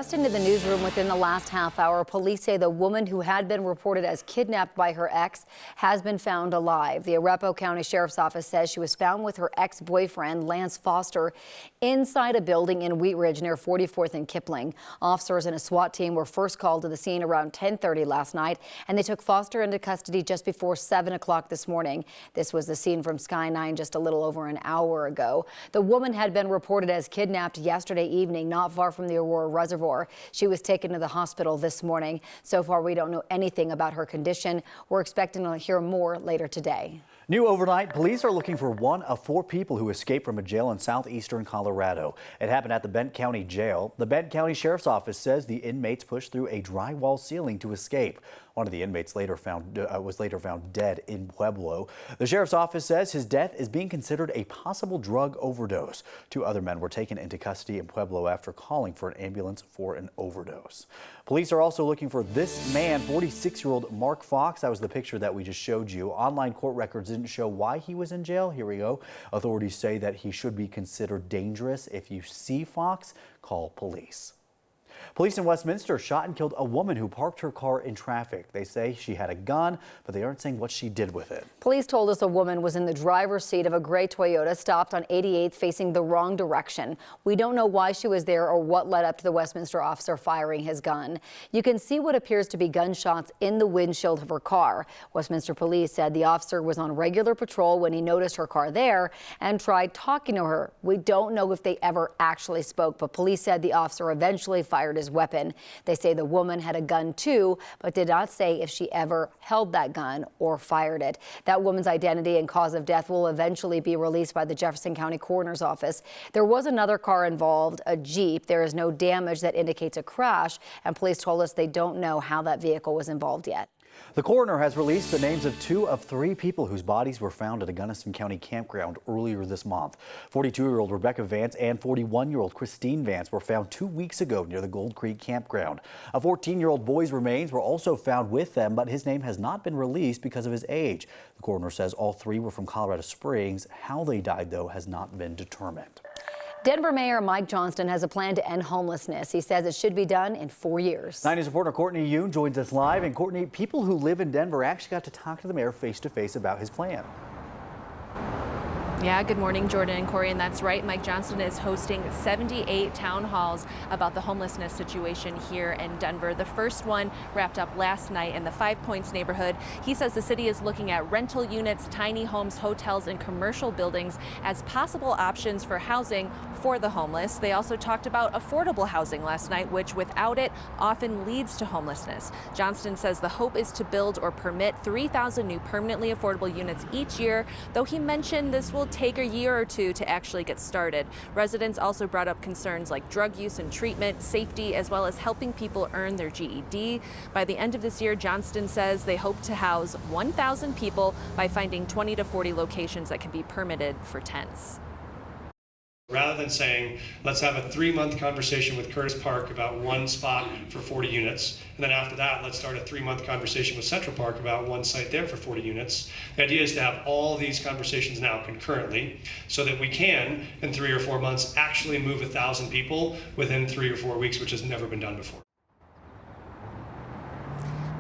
Just into the newsroom within the last half hour, police say the woman who had been reported as kidnapped by her ex has been found alive. The Aurora County Sheriff's Office says she was found with her ex-boyfriend, Lance Foster, inside a building in Wheat Ridge near 44th and Kipling. Officers and a SWAT team were first called to the scene around 10:30 last night, and they took Foster into custody just before 7 o'clock this morning. This was the scene from Sky 9 just a little over an hour ago. The woman had been reported as kidnapped yesterday evening, not far from the Aurora Reservoir. She was taken to the hospital this morning. So far, we don't know anything about her condition. We're expecting to hear more later today. New overnight, police are looking for one of 4 people who escaped from a jail in southeastern Colorado. It happened at the Bent County Jail. The Bent County Sheriff's Office says the inmates pushed through a drywall ceiling to escape. One of the inmates was later found dead in Pueblo. The Sheriff's Office says his death is being considered a possible drug overdose. 2 other men were taken into custody in Pueblo after calling for an ambulance for an overdose. Police are also looking for this man, 46-year-old Mark Fox. That was the picture that we just showed you. Online court records didn't show why he was in jail. Here we go. Authorities say that he should be considered dangerous. If you see Fox, call police. Police in Westminster shot and killed a woman who parked her car in traffic. They say she had a gun, but they aren't saying what she did with it. Police told us a woman was in the driver's seat of a gray Toyota stopped on 88th facing the wrong direction. We don't know why she was there or what led up to the Westminster officer firing his gun. You can see what appears to be gunshots in the windshield of her car. Westminster police said the officer was on regular patrol when he noticed her car there and tried talking to her. We don't know if they ever actually spoke, but police said the officer eventually fired his weapon. They say the woman had a gun too, but did not say if she ever held that gun or fired it. That woman's identity and cause of death will eventually be released by the Jefferson County Coroner's Office. There was another car involved, a Jeep. There is no damage that indicates a crash, and police told us they don't know how that vehicle was involved yet. The coroner has released the names of 2 of 3 people whose bodies were found at a Gunnison County campground earlier this month. 42-year-old Rebecca Vance and 41-year-old Christine Vance were found 2 weeks ago near the Gold Creek campground. A 14-year-old boy's remains were also found with them, but his name has not been released because of his age. The coroner says all 3 were from Colorado Springs. How they died, though, has not been determined. Denver Mayor Mike Johnston has a plan to end homelessness. He says it should be done in 4 years. 9 News reporter Courtney Yoon joins us live. And Courtney, people who live in Denver actually got to talk to the mayor face-to-face about his plan. Yeah, good morning, Jordan and Corey, and that's right. Mike Johnston is hosting 78 town halls about the homelessness situation here in Denver. The first one wrapped up last night in the 5 Points neighborhood. He says the city is looking at rental units, tiny homes, hotels, and commercial buildings as possible options for housing for the homeless. They also talked about affordable housing last night, which without it often leads to homelessness. Johnston says the hope is to build or permit 3,000 new permanently affordable units each year, though he mentioned this will take a year or 2 to actually get started. Residents also brought up concerns like drug use and treatment, safety, as well as helping people earn their GED. By the end of this year, Johnston says they hope to house 1,000 people by finding 20 to 40 locations that can be permitted for tents. Rather than saying, let's have a 3-month conversation with Curtis Park about 1 spot for 40 units, and then after that, let's start a 3-month conversation with Central Park about 1 site there for 40 units. The idea is to have all these conversations now concurrently so that we can, in 3 or 4 months, actually move 1,000 people within 3 or 4 weeks, which has never been done before.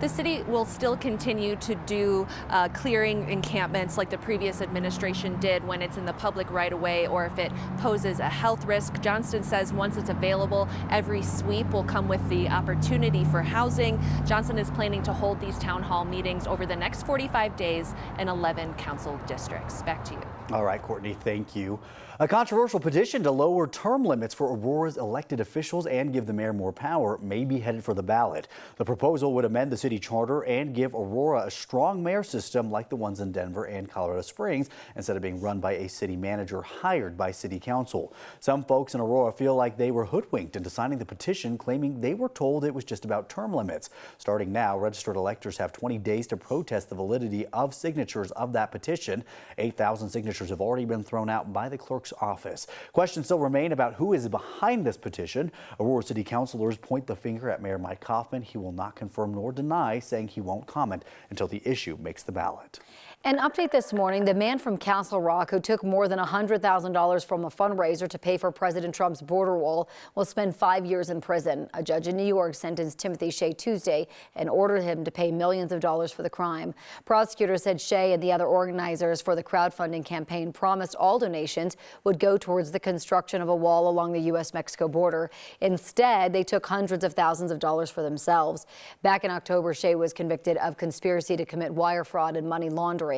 The city will still continue to do clearing encampments like the previous administration did when it's in the public right of way or if it poses a health risk. Johnston says once it's available, every sweep will come with the opportunity for housing. Johnston is planning to hold these town hall meetings over the next 45 days in 11 council districts. Back to you. All right, Courtney, thank you. A controversial petition to lower term limits for Aurora's elected officials and give the mayor more power may be headed for the ballot. The proposal would amend the city charter and give Aurora a strong mayor system like the ones in Denver and Colorado Springs instead of being run by a city manager hired by city council. Some folks in Aurora feel like they were hoodwinked into signing the petition, claiming they were told it was just about term limits. Starting now, registered electors have 20 days to protest the validity of signatures of that petition. 8,000 signatures have already been thrown out by the clerk's office. Questions still remain about who is behind this petition. Aurora city councilors point the finger at Mayor Mike Kaufman. He will not confirm nor deny, saying he won't comment until the issue makes the ballot. An update this morning, the man from Castle Rock who took more than $100,000 from a fundraiser to pay for President Trump's border wall will spend 5 years in prison. A judge in New York sentenced Timothy Shea Tuesday and ordered him to pay millions of dollars for the crime. Prosecutors said Shea and the other organizers for the crowdfunding campaign promised all donations would go towards the construction of a wall along the U.S.-Mexico border. Instead, they took hundreds of thousands of dollars for themselves. Back in October, Shea was convicted of conspiracy to commit wire fraud and money laundering.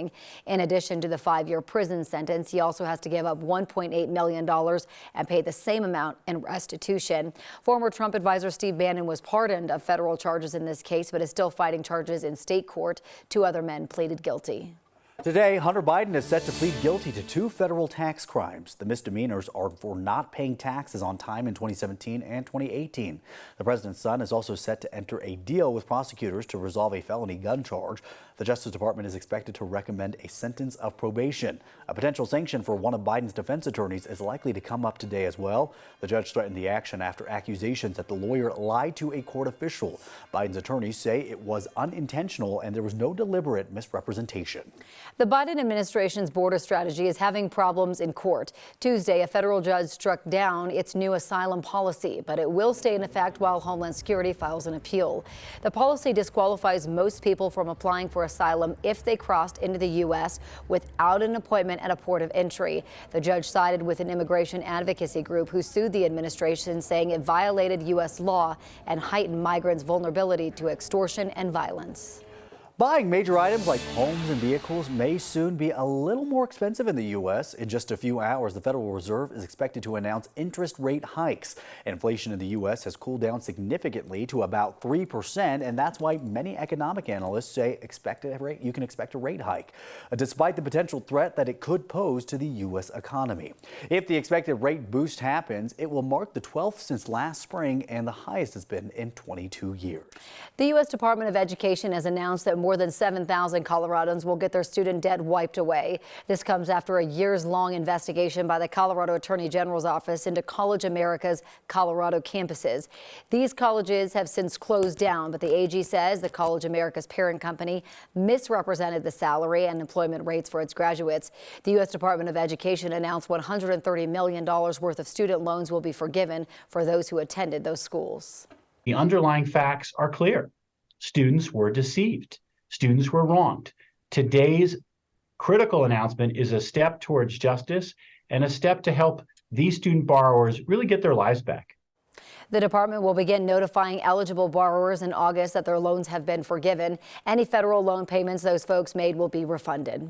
In addition to the 5-year prison sentence, he also has to give up $1.8 million and pay the same amount in restitution. Former Trump advisor Steve Bannon was pardoned of federal charges in this case, but is still fighting charges in state court. 2 other men pleaded guilty. Today, Hunter Biden is set to plead guilty to 2 federal tax crimes. The misdemeanors are for not paying taxes on time in 2017 and 2018. The president's son is also set to enter a deal with prosecutors to resolve a felony gun charge. The Justice Department is expected to recommend a sentence of probation. A potential sanction for one of Biden's defense attorneys is likely to come up today as well. The judge threatened the action after accusations that the lawyer lied to a court official. Biden's attorneys say it was unintentional and there was no deliberate misrepresentation. The Biden administration's border strategy is having problems in court. Tuesday, a federal judge struck down its new asylum policy, but it will stay in effect while Homeland Security files an appeal. The policy disqualifies most people from applying for asylum if they crossed into the U.S. without an appointment at a port of entry. The judge sided with an immigration advocacy group who sued the administration, saying it violated U.S. law and heightened migrants' vulnerability to extortion and violence. Buying major items like homes and vehicles may soon be a little more expensive in the U.S. In just a few hours, the Federal Reserve is expected to announce interest rate hikes. Inflation in the U.S. has cooled down significantly to about 3%, and that's why many economic analysts say you can expect a rate hike, despite the potential threat that it could pose to the U.S. economy. If the expected rate boost happens, it will mark the 12th since last spring and the highest it's been in 22 years. The U.S. Department of Education has announced that more than 7,000 Coloradans will get their student debt wiped away. This comes after a years-long investigation by the Colorado Attorney General's office into College America's Colorado campuses. These colleges have since closed down, but the AG says the College America's parent company misrepresented the salary and employment rates for its graduates. The U.S. Department of Education announced $130 million worth of student loans will be forgiven for those who attended those schools. The underlying facts are clear. Students were deceived. Students were wronged. Today's critical announcement is a step towards justice and a step to help these student borrowers really get their lives back. The department will begin notifying eligible borrowers in August that their loans have been forgiven. Any federal loan payments those folks made will be refunded.